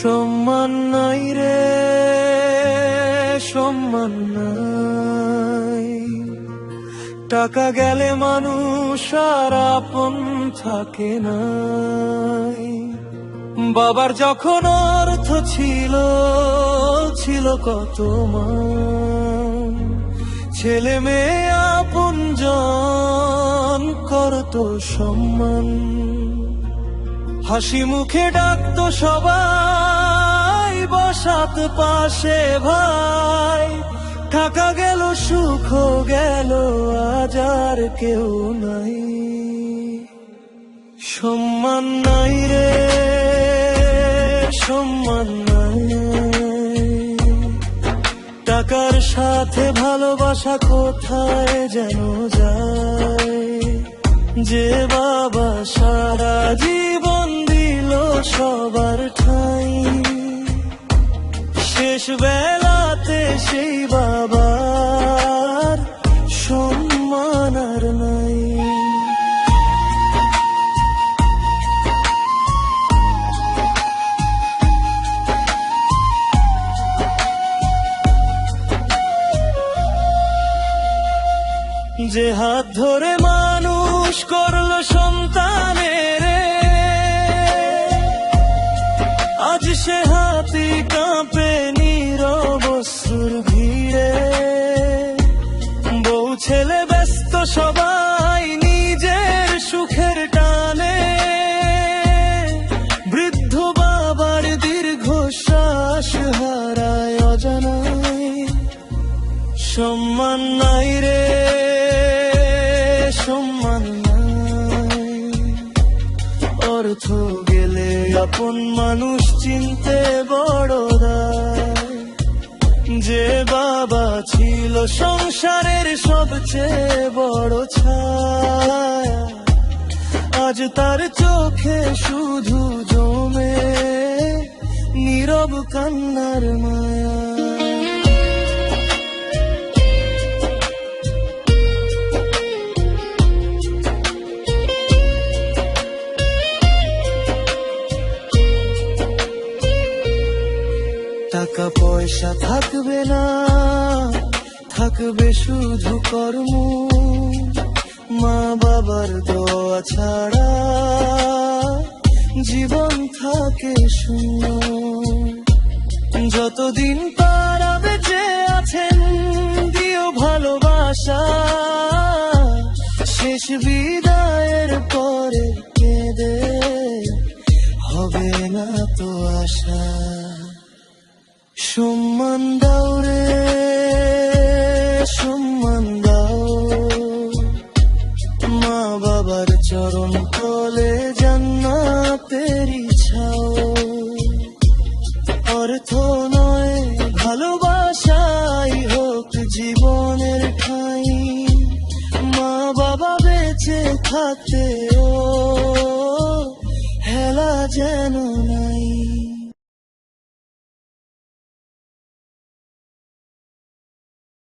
সম্মান নাই রে, সম্মান নাই। টাকা গেলে মানুষ আর আপন থাকে না। বাবার যখন অর্থ ছিল, ছিল কত মান, ছেলে মেয়ে আপনজন করতো সম্মান। হাসি মুখে ডাকতো সবাই, বসাত পাশে ভাই। টাকা গেল, সুখ গেল, আজ আর কেউ নাই। সম্মান নাই রে, সম্মান নাই। টাকার সাথে ভালোবাসা কোথায় যেন যায়। যে বাবা সারা জীবন দিল সবার ঠাঁই, শেষ বেলাতে সেই বাবার সম্মান আর নাই। যে হাত ধরে মানুষ করলো সন্তানের, আজ সে হাতই কাঁপে নীরব অশ্রুর ভিড়ে। বউ ছেলে ব্যস্ত সবাই নিজের সুখের টানে, বৃদ্ধ বাবার দীর্ঘশ্বাস হারায় অজানায়। সম্মান নাই রে, সম্মান নাই। অর্থ গেলে আপন মানুষ চিনতে বড় দায়। যে বাবা ছিল সংসারের সবচেয়ে বড় ছায়া, আজ তার চোখে শুধু জমে নীরব কান্নার মায়া। টাকা পয়সা থাকবে না, থাকবে শুধু কর্ম। মা বাবার দোয়া ছাড়া জীবন থাকে শূন্য। যতদিন তারা বেঁচে আছেন দিও ভালোবাসা, শেষ বিদায়ের পরে কেঁদে হবে না তো আশা। সম্মান দাও রে, সম্মান দাও। মা বাবার চরণ তলে জান্নাতেরই ছাও। অর্থ নয় ভালোবাসাই হোক জীবনের ঠাঁই। মা বাবা বেঁচে থাকতেও হেলা যেন নাই।